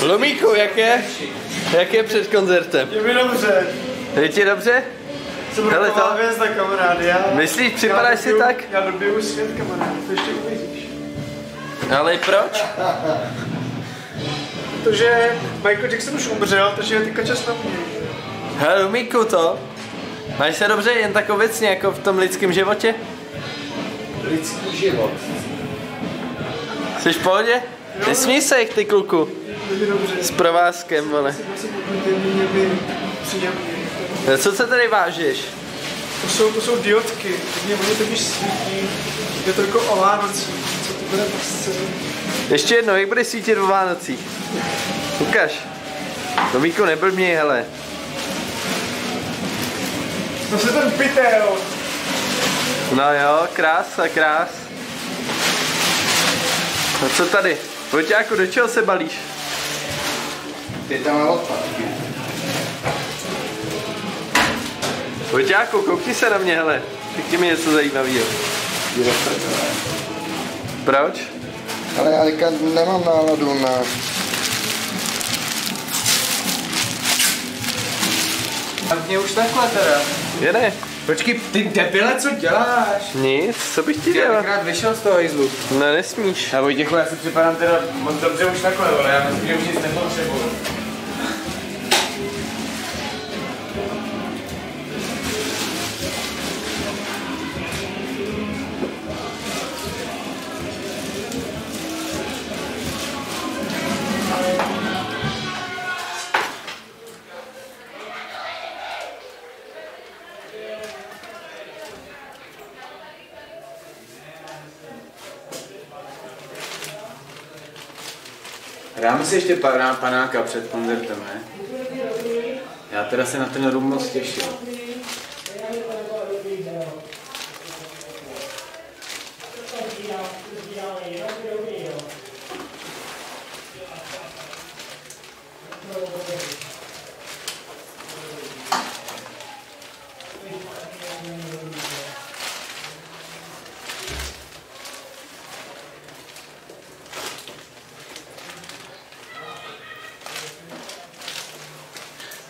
Lumíku, jak je před koncertem? Je mi dobře. Je ti dobře? Jsem taková hvězda, kamarády. Myslíš, připadáš si tak? Já dobiju svět, kamarád, to ještě uvidíš. Ale proč? Protože Michael Jackson už umřel, takže je teďka čas na mě. Hele, Lumíku, to? Máš se dobře jen tak obecně, jako v tom lidském životě? Lidský život. Jsi v pohodě? Nesmí se jich, ty kluku. S provázkem, vole. Co se tady vážeš? To jsou diodky, mě oni totiž svítí. Je to jako o Vánocích, co to bude prostě. Ještě jednou, jak bude svítit o Vánocích? Ukaž. Lumíku, neblbni, hele. To se ten pytel. No jo, krás. A co tady? Vojťáku, do čeho se balíš? Ty tam má odpadky. Vojťáku, koukni se na mě, hele. Řekni mi něco zajímavého. Proč? Ale já teďka nemám náladu na... A mě už takhle teda. Jede. Počkej, ty debile, co děláš? Nic, co bych ti Já dělal? tenkrát vyšel z toho hejzlu. No nesmíš. A Vojtěchu, já si připadám teda moc dobře už takhle, ale já myslím, že už nic nepotřebuju. Dáme si ještě panáka před koncertem, ne? Já teda se na ten rum moc těším.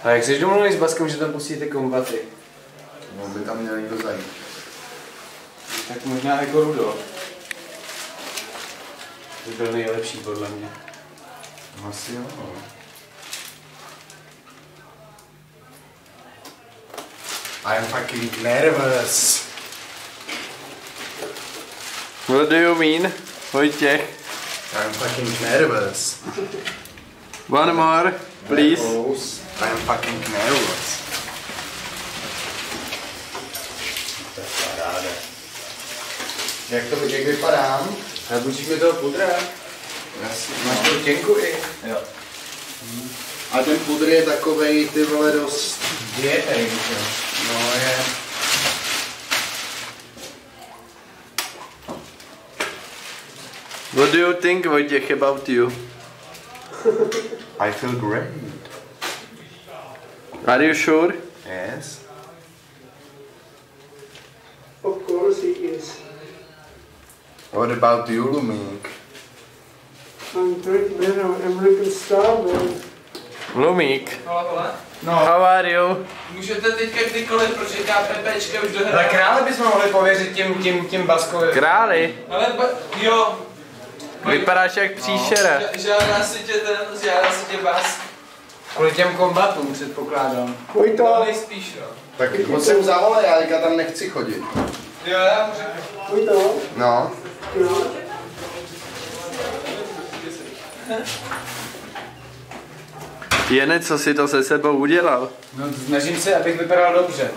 A jak jsi domluvený s Baskem, že tam pustíte kombaty? No by tam měl někdo zajít. Tak možná jako Rudo. To byl nejlepší podle mě. Asi jo. I'm fucking nervous. What do you mean, Vojtěch? I'm fucking nervous. One more, please. I'm fucking nervous. Jak vypadám? A bučíš mi toho pudra? Jasně. Máš tu těnku i? Jo. A ten pudr je takovej, ty vole, dost... Dietej, jo. No je... What do you think, Vojtěch, about you? I feel great. Are you sure? Yes. Of course he is. What about you, Lumík? I'm Drake Mero, American star, man. Lumík, Hele, No. how are you? můžete teďka kdykoliv, protože KPPčka už Ale dohrál. krále bychom mohli pověřit tím Baskovi. Králi, Ale jo, vypadáš jak příšera. žádá si tě Bas. Kvůli těm kombatům předpokládám. To nejspíš, no. Tak moc jsem zavolal, já teďka tam nechci chodit. Jo, já mu řeknu. No. Jene, co si to se sebou udělal? No, snažím se, abych vypadal dobře.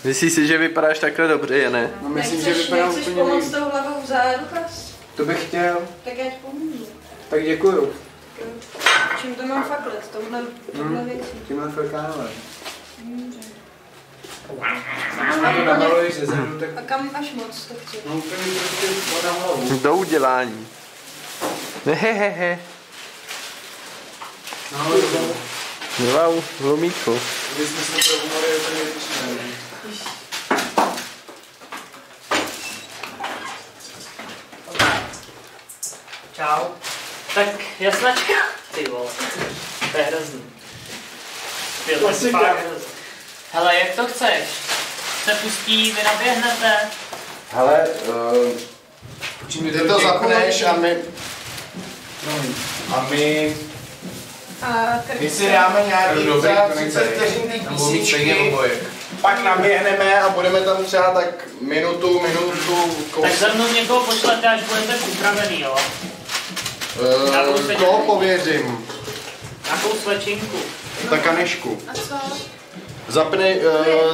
Myslíš si, že vypadáš takhle dobře, Jene? No, myslím, že vypadám nechceš úplně pomoct nejvíc. tou hlavou vzadu, Kas? To bych chtěl. Tak já ti pomůžu. Tak děkuju. Čím to mám faklet? Touhle věcí. Tímhle felkánové. A to namaluješ ze zadu, tak... A kam až moc to chci? No úplně prostě na hlavu. Do udělání. Hehehe. No, to Wow, Lumíku. když jsme se pro humory úplně vyčnili. Čau. Tak jasnačka. Ty vole. To je hrozný. Hele, jak to chceš? Se pustí, vy naběhnete. Hele, ty to zapneš a my si dáme nějaký třeba 30 vteřin ty písničky, pak naběhneme a budeme tam třeba tak minutu, Tak za mnou někoho pošlete, až budete připravený, jo? Koho pověřím? Nějakou slečinku. Tak Anešku. A co?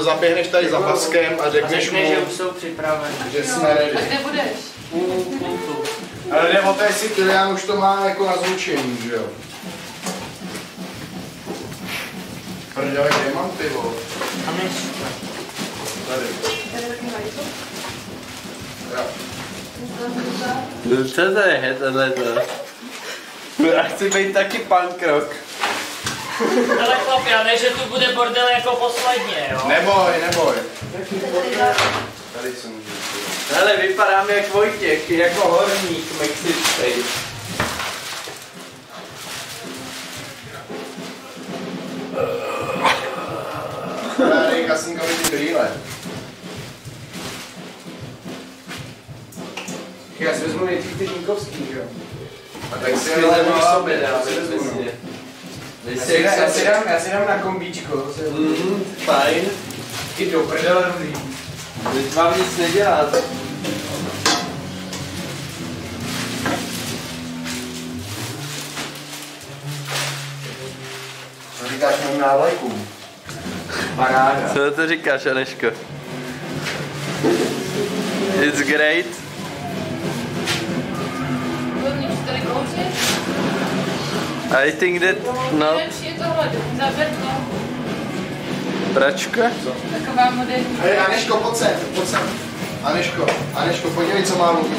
Zaběhneš tady za Vaskem a řekneš mu, že už jsou připraveni. že jsme ready. A kde budeš? Ale jde o to, jestli Kilian už to má jako na zvučení, že jo? Prdele, kde mám ty vole? A my Tady. Tady taky mají to? Jo. Co to je tohleto? Já chci být taky punk rock. Ale chlapi, ale že tu bude bordel jako posledně, jo? Neboj. Tady se můžu. Hele, vypadám jak Vojtěch, jako horník mexický. Tady Kasínkovi ty brýle. Já si vezmu nejdřív ty Níkovský, že jo? A tak si Ty ale vezmu můj sobě, sobě, dám, Já si dám na kombíčko. Fajn. Ty do prdele dobrý. Teď vám nic nedělat. Co říkáš mým návlajkům? Paráda. Co to říkáš, Aneško? It's great. Budeš tady kouřit? I think that no. Nejlepší je tohle, zavedlo. Pračka? Taková moderní. Hej, Aneško, pojď sem. Aneško, podívej, co má Lubí.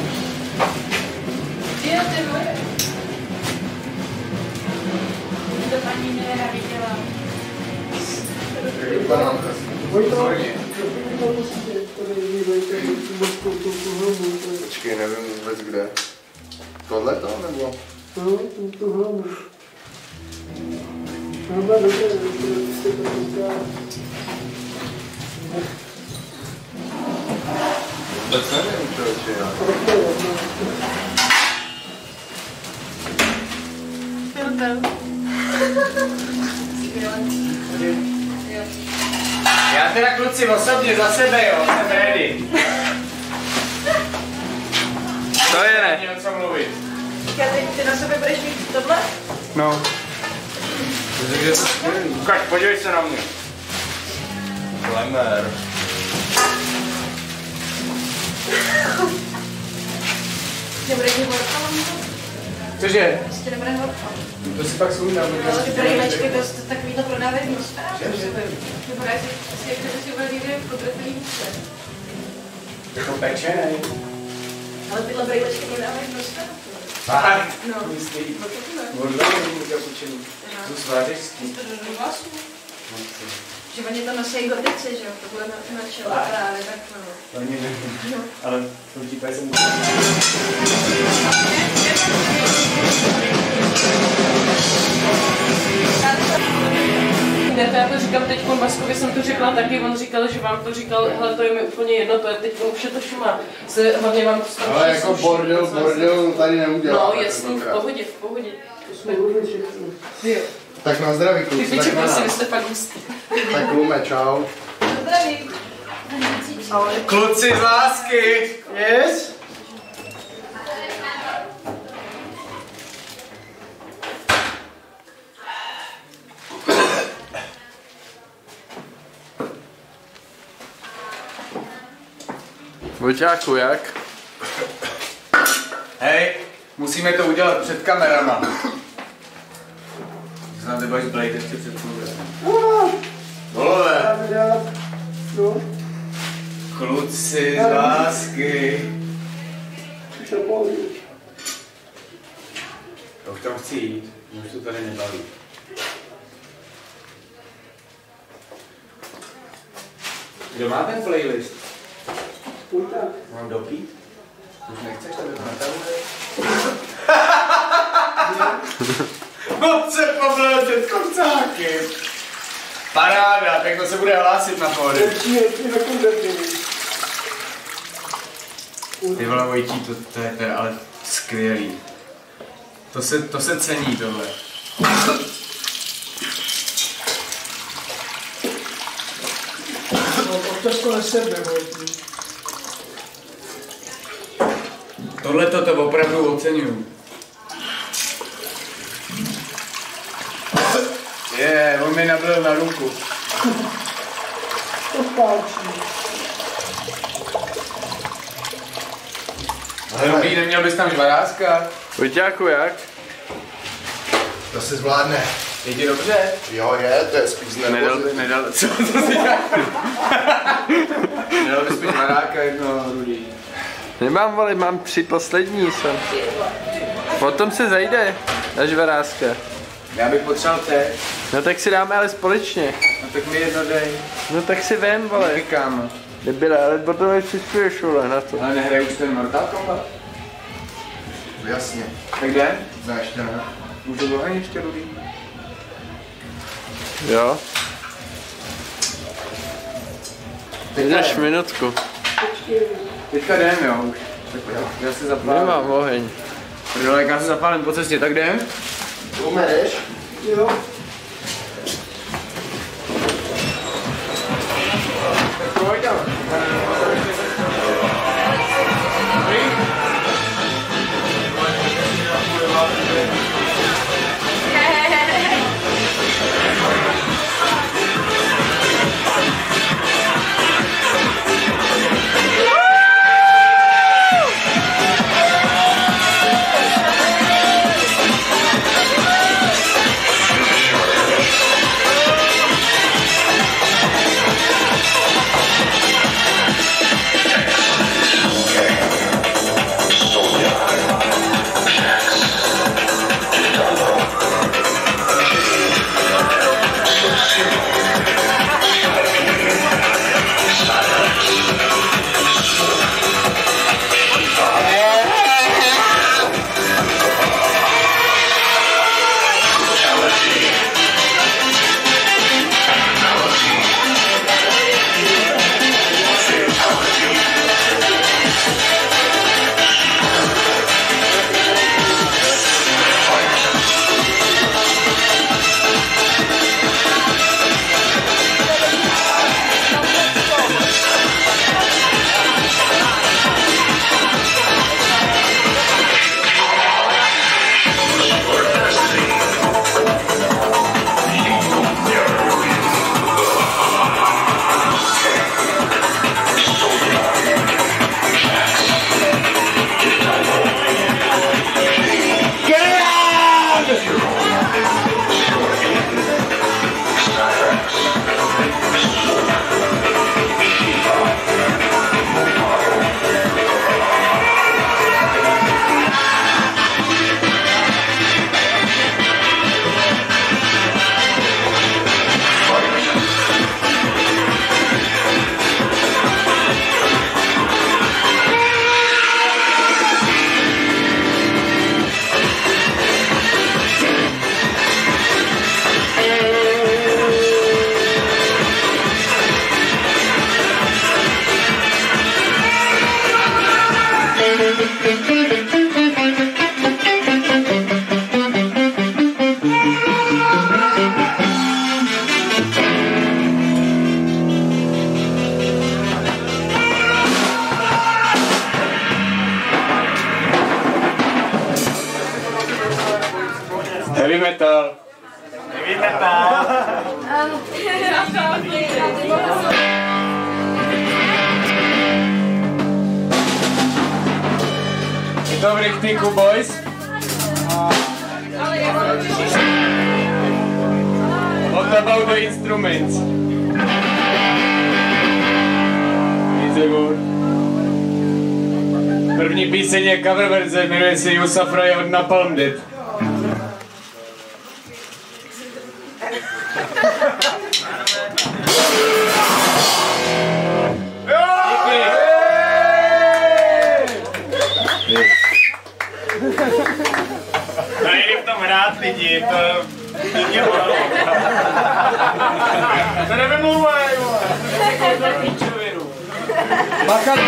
Je, ty moje. To paní nenáviděla. Banánka. Počkej, nevím vůbec kde. Tohle to, nebo? Vůbec nevím, člověče, já. Filter. Já teda kluci osobně za sebe, jo, jsem ready. To je ne. Není o co mluvit. Ty na sobě budeš mít tohle? No. Ukaž, podívej se na mě. Glamour. Nebude ti horko? Cože? Prostě nebude horko. To si pak svůj dám. Ale ty brýlečky, to je takový to prodávají v Nosferatu. Vypadá si, jak kdyby si byl někde v podrtelý hůzce. Jako pečenej. Ale tyhle brýlečky prodávají v Nosferatu. Fakt? No. Myslí. No to ne. Možná nevím, jak učení. To svářičský. Místo do vlasů. Že oni to nosí gotici, že jo? To bude na čelo právě, tak no. To ani nevím. Ale v tom případě jsem Já to říkám teď Vaskovi, jsem to řekla taky, on říkal, že vám to říkal, hele to je mi úplně jedno, to je teď už je to šumá. Hlavně vám to strašně Ale jako bordel tady neudělá. No jasný, v pohodě. Jo. Tak na zdraví, Ty kluci. piči, prosím, vy jste fakt hustý. Tak Lume, čau. Zdraví. kluci z lásky. Yes? Vojťáku, jak? Hej, musíme to udělat před kamerama. Znám ty boys Blade ještě před kamerama. Volové. Kluci z lásky. Já už tam chci jít, už to tady nebaví. Kdo má ten playlist? Mám dopít? Už nechceš, aby to natahuje? Moc se povléčet kopcáky. Paráda, tak to se bude hlásit na pódium. Ty vole Vojtí, to je teda ale skvělý. To se cení tohle. Občas to nesebe, Vojtí. Tohle to opravdu oceňuju. On mi nabil na ruku. To páčí. Dobrý, neměl bys tam žvaráska? Vojťáku, jak? To se zvládne. Je ti dobře? Jo, je, to je spíš Nedal, co to si Nedal bys mi žvaráka jedno rudý. Nemám, vole, mám 3 poslední jsem. Potom se zajde na žvaráska. Já bych potřeboval teď. No tak si dáme ale společně. No tak mi jedno dej. No tak si vem, vole. Kámo. Nebyla, ale potom je přispěješ, vole, na to. Ale nehraju už ten Mortal Kombat? Jasně. Tak jde? Znáš to, ne? Můžu to ještě rudý? Jo. Jdeš minutku. Teďka jdem, jo, už. Tak já se zapálím. Nemám oheň. Prdele, já se zapálím po cestě, tak jdem? Umereš? Jo. Tak pojď tam. Heavy metal. Heavy metal. Je to v rychtyku, boys? What about the instruments? It's a good. První píseň je cover verze, jmenuje se You Suffer od Napalm Death. Nejde v tom hrát. to je to nevymlouvej, vole. To je píčovinu. Bakata.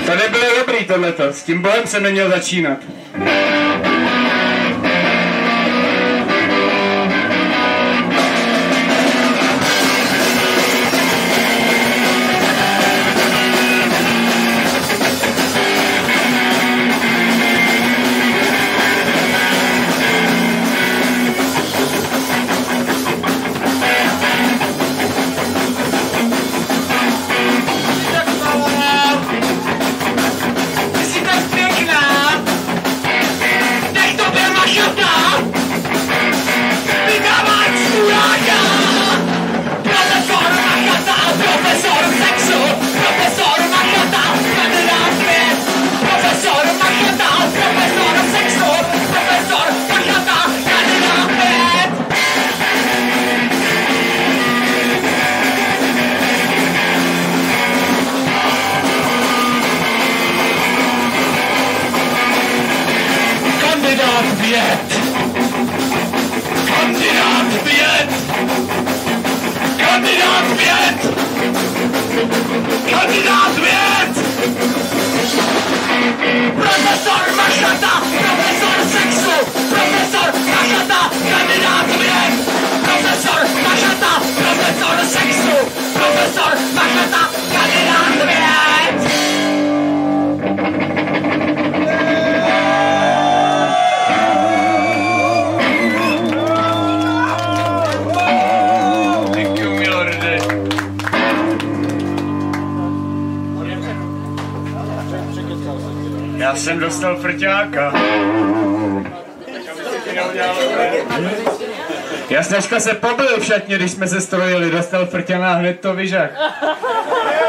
To nebylo dobrý tohleto, s tím bojem jsem neměl začínat. Já jsem dostal frťáka. Já dneska se pobil v šatně, když jsme se strojili, dostal frťana a hned to vyžak.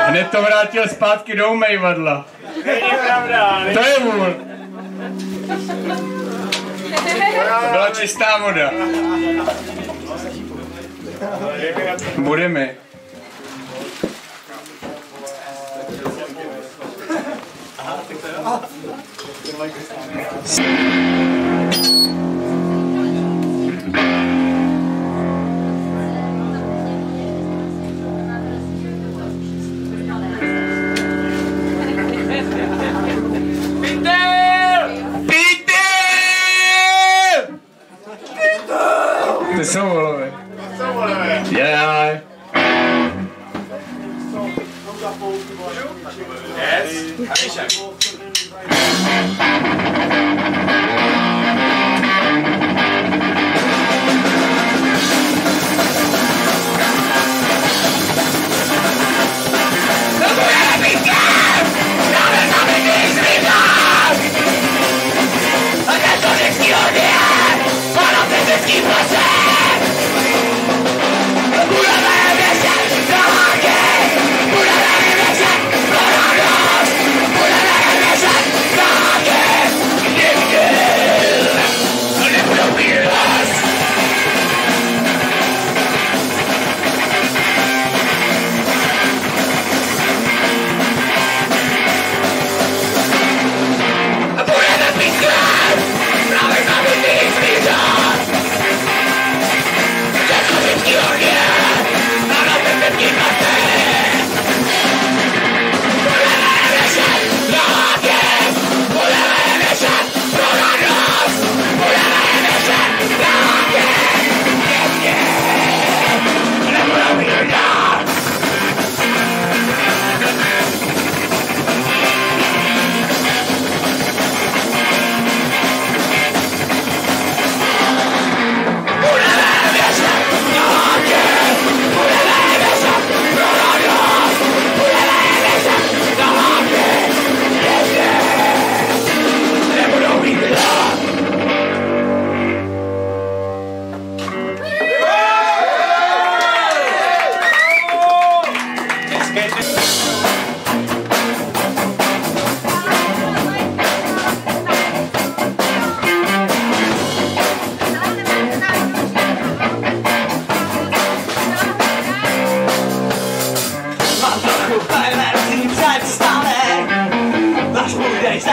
Hned to vrátil zpátky do umejvadla. Není pravda. To je vůl. To byla čistá voda. Budeme. Ty jsou volové. Yeah. Yes. Yeah!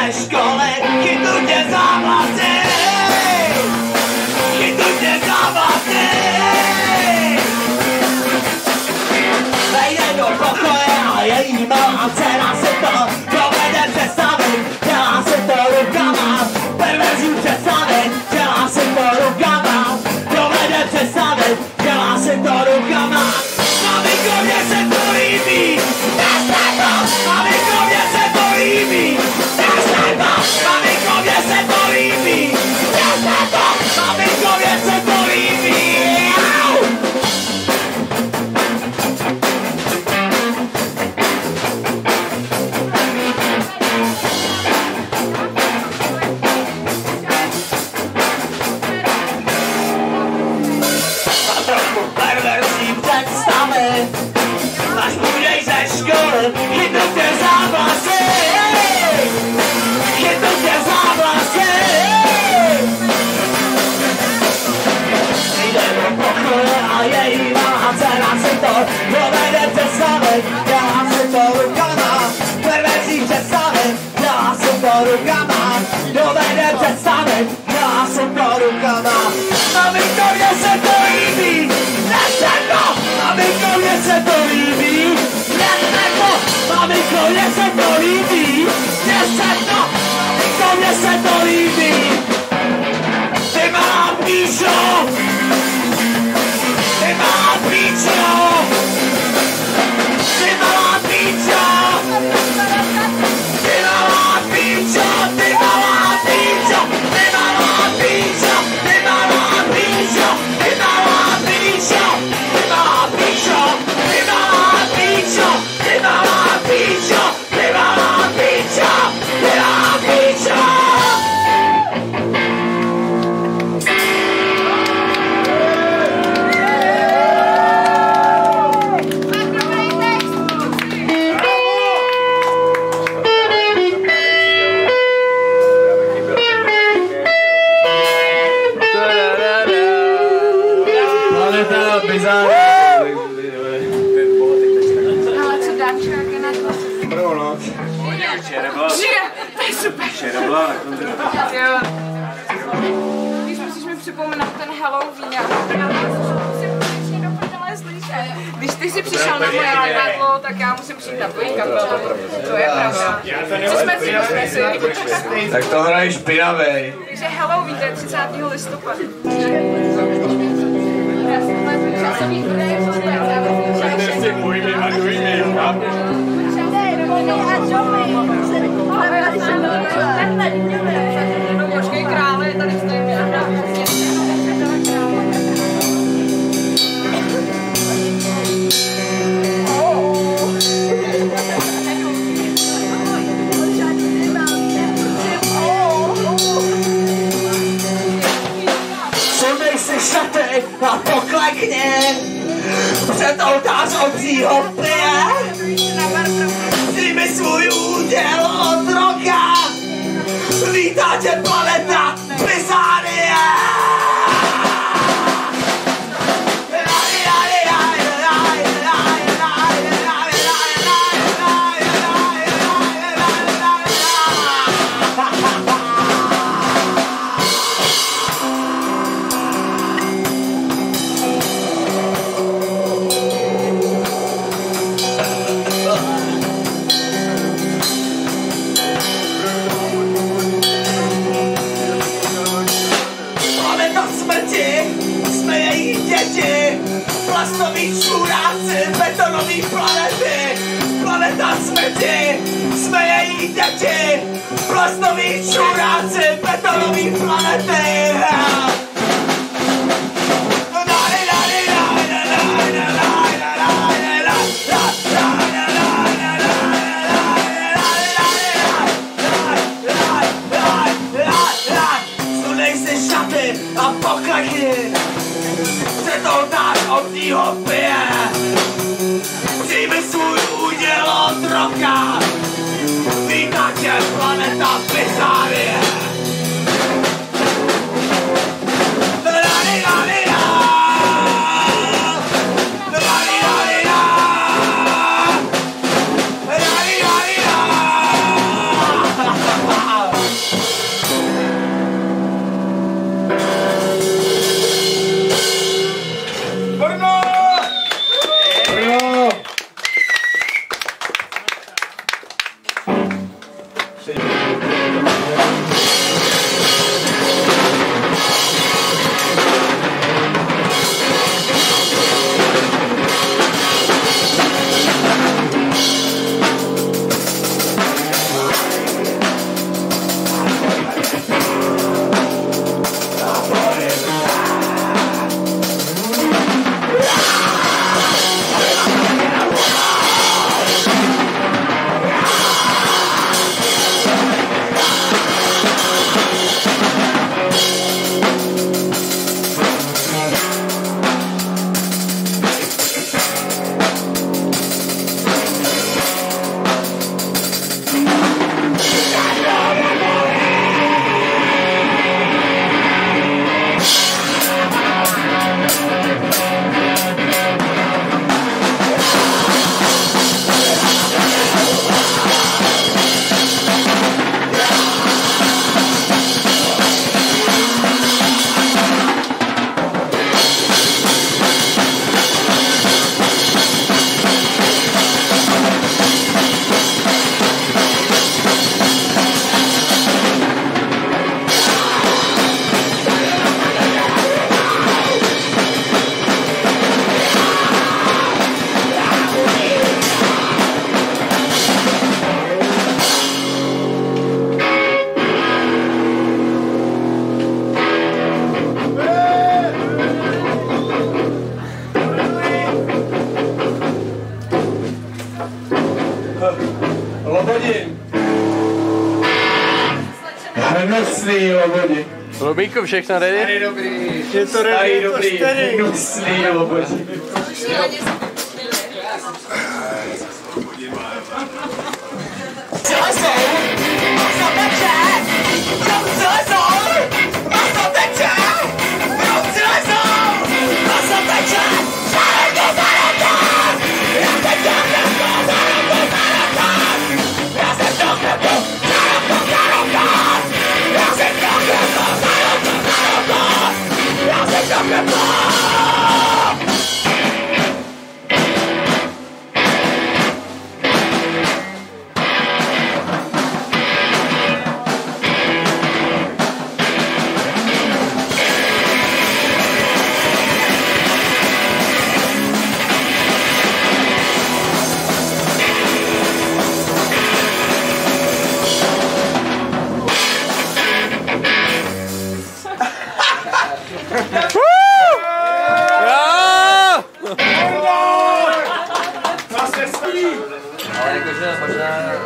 ze školy, chytnu tě za vlasy, chytnu tě za vlasy. Vejde do pokoje a její malá dcera si to dovede představit, dělá si to rukama, perverzní představit, dělá si to rukama, dovede představit, dělá si to rukama. Maminko, mně se to líbí, maminko, mně se to líbí, maminko, mně se to líbí, maminko, mně se to líbí. Až budeš ze školy, chytnu tě za vlasy, chytnu tě za vlasy. Jde do pokoje a její malá dcera si to dovede představit, dělá si to rukama, perverzní představit, dělá si to rukama, dovede představit, dělá si to rukama. Maminko, mně se to líbí, maminko, mně se to líbí, maminko, mně se to líbí, maminko, mně se to líbí. Ty malá píčo, ty malá píčo, ty malá píčo, ty malá píčo, ty malá píčo, ty malá píčo, ty malá píčo, ty malá píčo, ty malá píčo, ty malá píčo, ty malá píčo, ty malá píčo, ty malá píčo. Planeta bizár. Ale co Dančo, jak je na to? Dobrou noc. To je super. Jo. Když musíš mi připomenout ten Halloween, já musím konečně do prdele slyšet. Když ty jsi přišel na moje divadlo, tak já musím přijít na tvojí kapelu. To je pravda. Co jsme si? Tak to hrají špinavej. Takže Halloween, to je 30. listopadu. No počkej, krále, tady stojím já. Sundej si šaty a poklekni před oltář obřího pije. Přijmi svůj úděl od roka, vítá tě planeta Pisánie. Jsme její děti, plastoví čuráci, betonový planety. Planeta smrti, jsme její děti, plastoví čuráci, betonový planety. Sundej si šaty a poklekni před oltář obřího pije. Přijmi svůj úděl od roka, vítá tě planeta Pisánie. Brno! Brno! Lobodin. Hnusný Lobodin. Lobíku, všechno ready? Starý dobrý. Je to ready, je to starý. Hnusný Lobodin. Ale jakože možná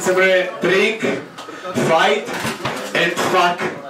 se jmenuje Drink, Fight and Fuck.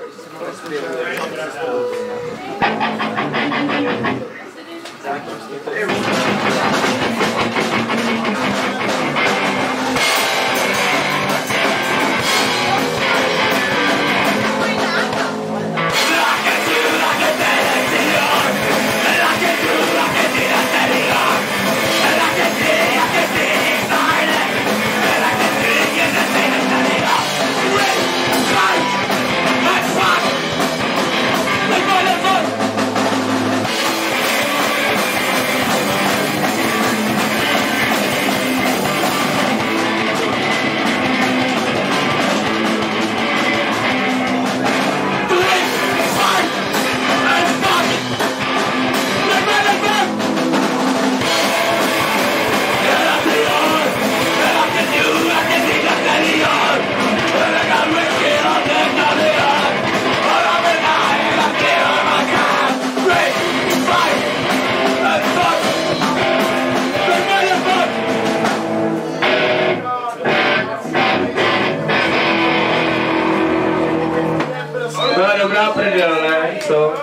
Byla dobrá prdel, ne? Co?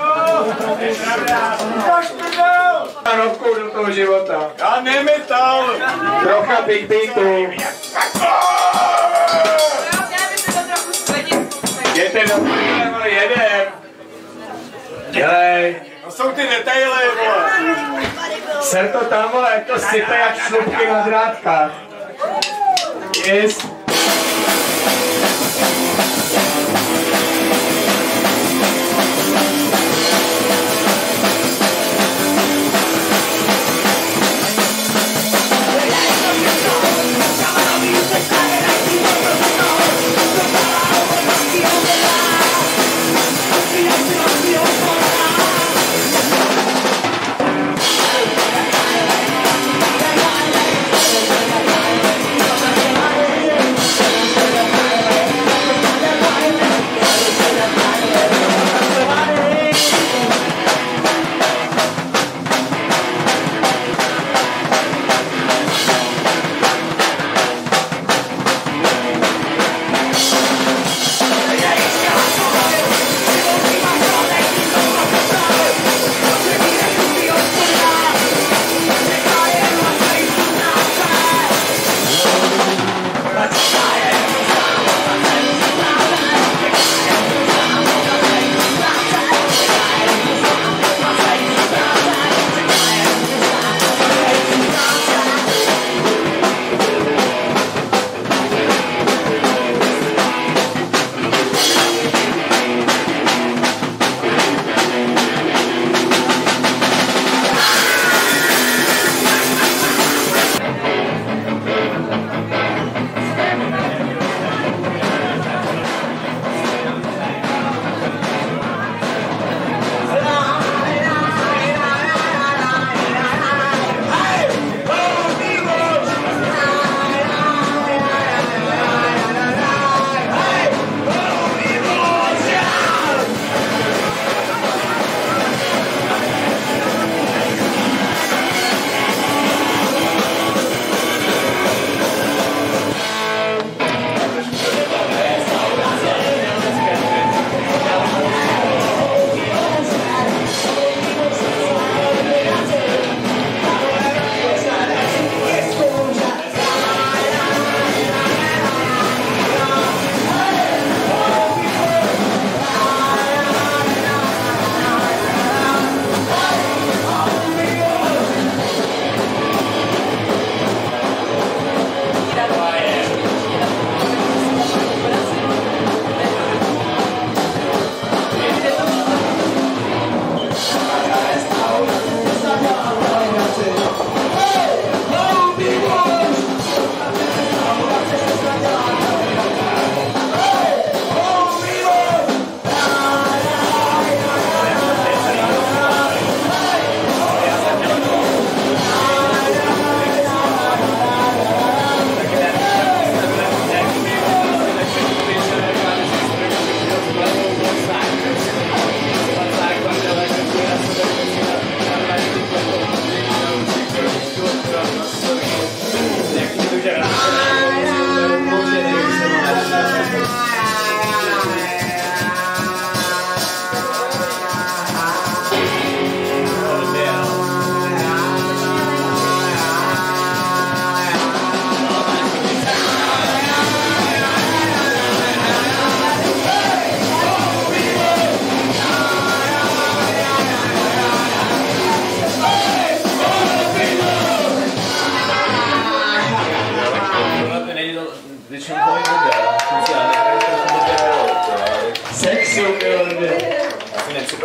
Rovkou do toho života. Já nemetal! Trocha Big Beatu. Jděte do prdele, vole, jedem. Dělej. To jsou ty detaily, vole. Ser to tam, vole, jak to sype jak šlupky na drátkách. Yes.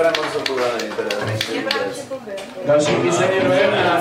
bude moc zabulaný, teda nechci vůbec. Další píseň je dojemná,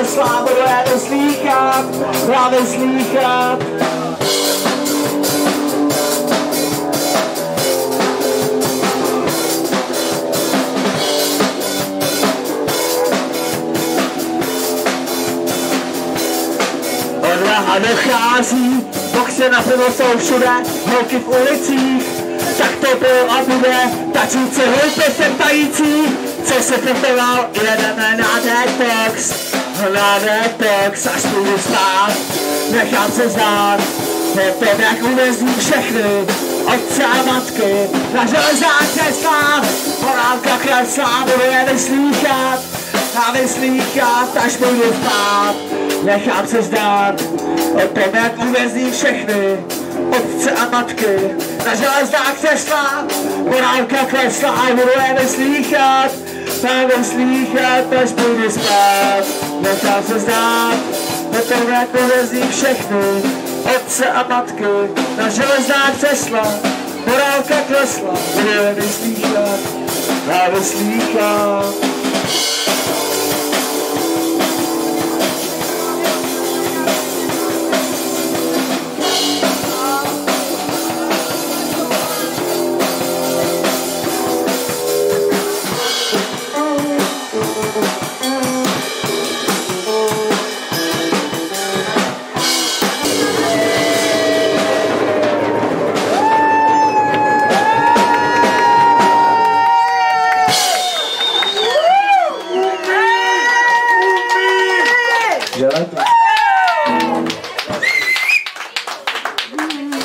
Slávu bude slýchat, právě slýchat. Odvaha dochází, boxe na pivo jsou všude, holky v ulicích. Tak to bylo a bude, tačíci hloupě se ptající. Co se tetoval, jedeme na detox. Na detox, až půjdu spát, nechám se znát. O tom, jak uvězní všechny otce a matky. Na železách kreslá, morálka kreslá, budu je vyslýchat. A vyslýchat, až půjdu spát, nechám se zdát. O tom, jak uvězní všechny otce a matky. Na železách kreslá, morálka kreslá, budu je vyslýchat. A vyslýchat, až půjdu spát, nechám se zdát. O tom, jak uvězní všechny otce a matky. Na železách křesla, morálka klesla, budu je vyslýchat a vyslýchat.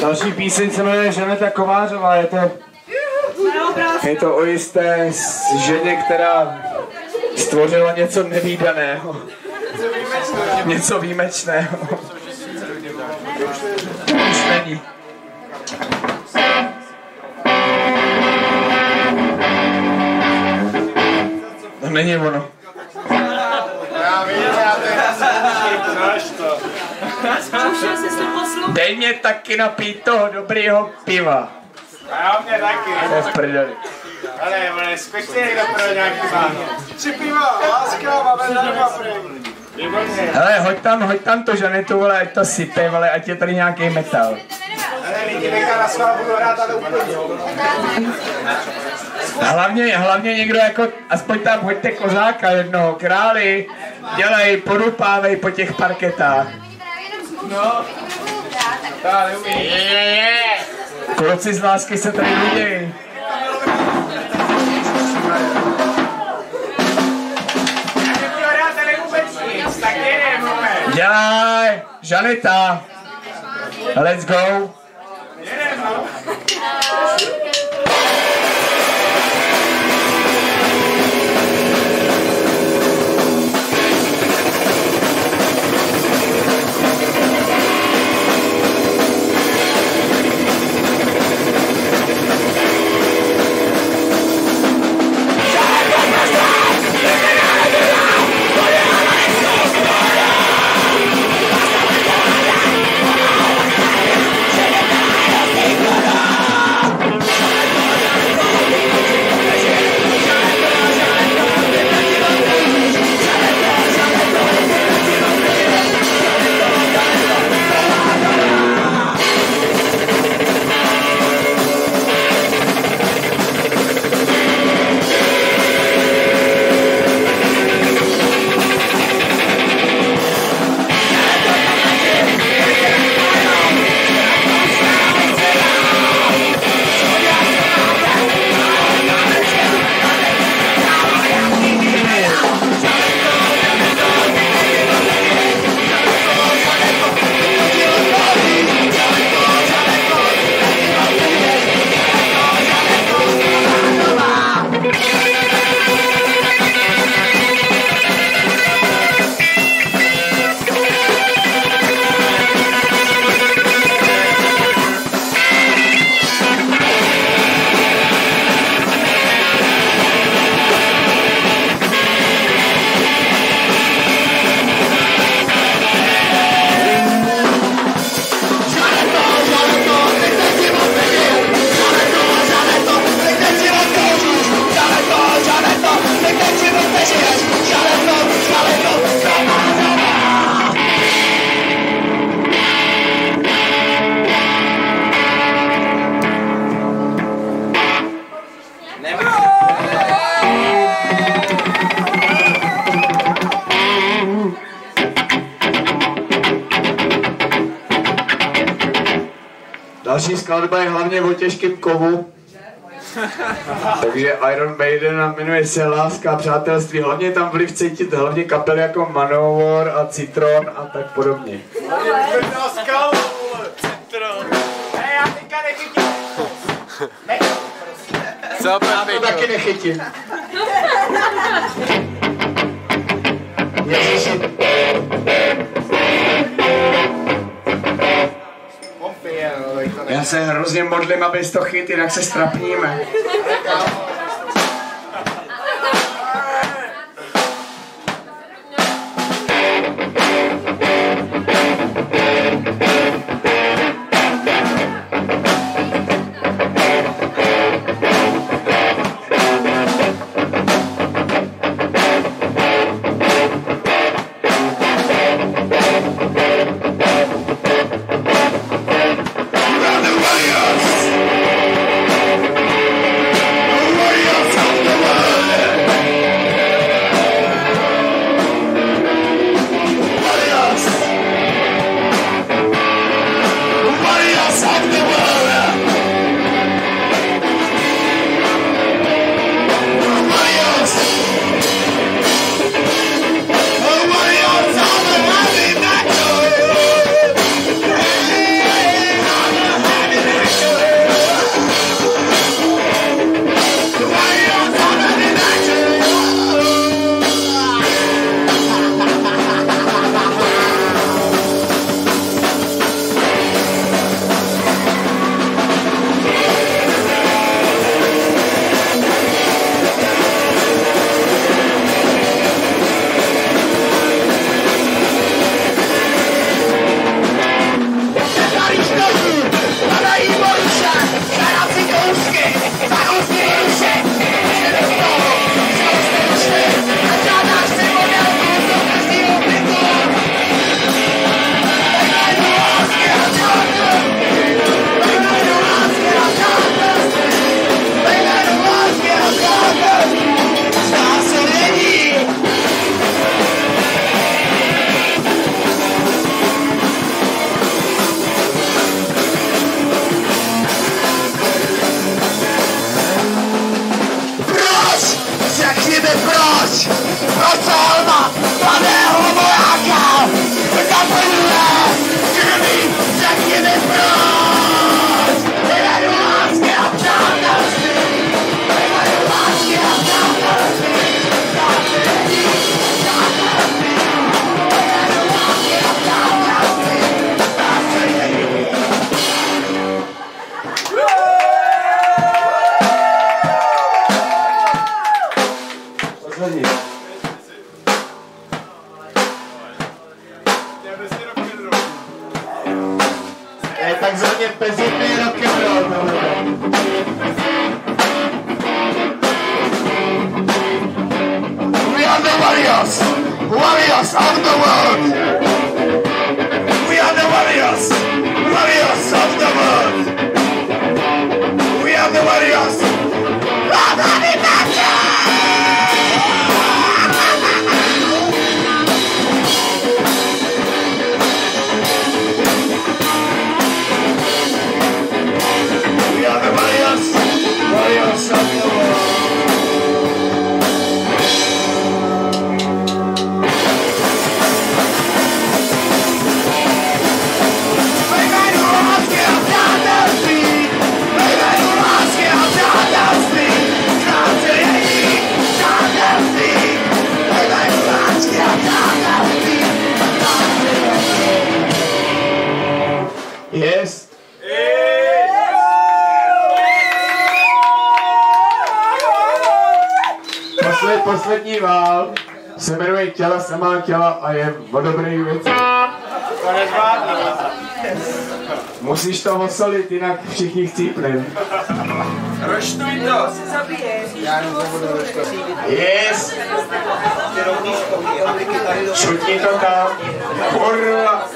Další píseň se jmenuje Žaneta Kovářová, je to o jisté ženě, která stvořila něco nevídaného. Něco výjimečného. Už není. To není ono. Dej mě taky napít toho dobrýho piva. A mě taky. To je v prdeli. Ale zkuste někdo pro nějaký záno. 3 piva, láska, máme darma první. Hele, hoď tam to Žanetu, vole, ať to sype, vole, ať je tady nějaký metal. Ale lidi nechá na svá budu hrát, ale úplně. Hlavně někdo jako, aspoň tam hoďte kozáka jednoho, králi, dělej, podupávej po těch parketách. No. Tak, neumí. Kluci z lásky se tady vidějí. Dělaj, Žaneta. Let's go. přiješ, šaleto, Další skladba je hlavně o těžkém kovu. Takže Iron Maiden a jmenuje se Láska a přátelství. Hlavně tam vliv cítit, hlavně kapely jako Manowar a Citron a tak podobně. Já teďka nechytím. Co, já to taky nechytím. Já se hrozně modlím, abys to chyt, jinak se strapníme. Takzvaně pezitný rock'n'roll. We are the warriors, warriors of the world. We are the warriors, warriors of the world. We are the warriors. Warriors of the world. Yes. Poslední vál se jmenuje Těla samá těla a je o dobrých věcech. Musíš to osolit, jinak všichni chcípnem. Roštuj to! Yes! Šutni to tam. Kurva.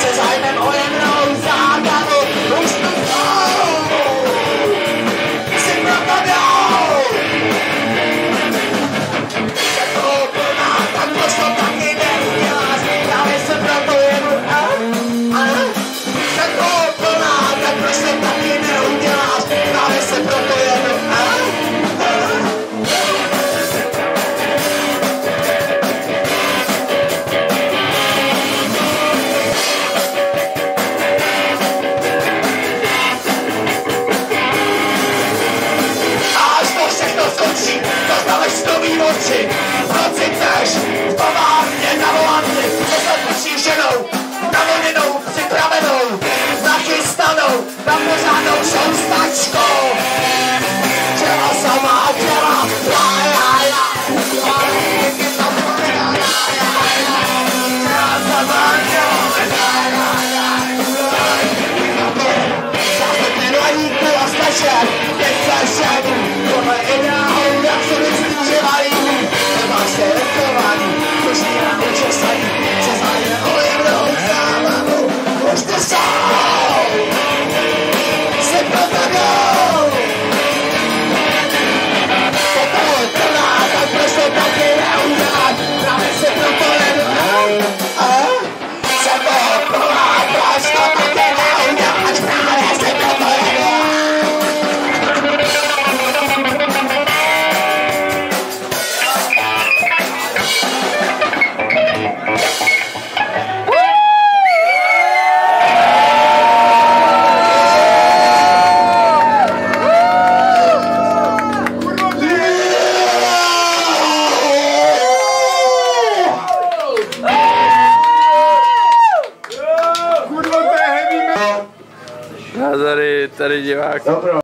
Se zájmem o jemnou zábavu, už to si propadou. Se toho plná, tak proč to taky neuděláš, právě se proto jenu, se toho plná, tak proč to taky neuděláš, právě se proto jenu, oči, procitneš, v továrně na volanty, poslední ženou, navoněnou, připravenou, nachystanou, na pořádnou šoustačkou. Těla sama, těla, Tady divák. Dobro,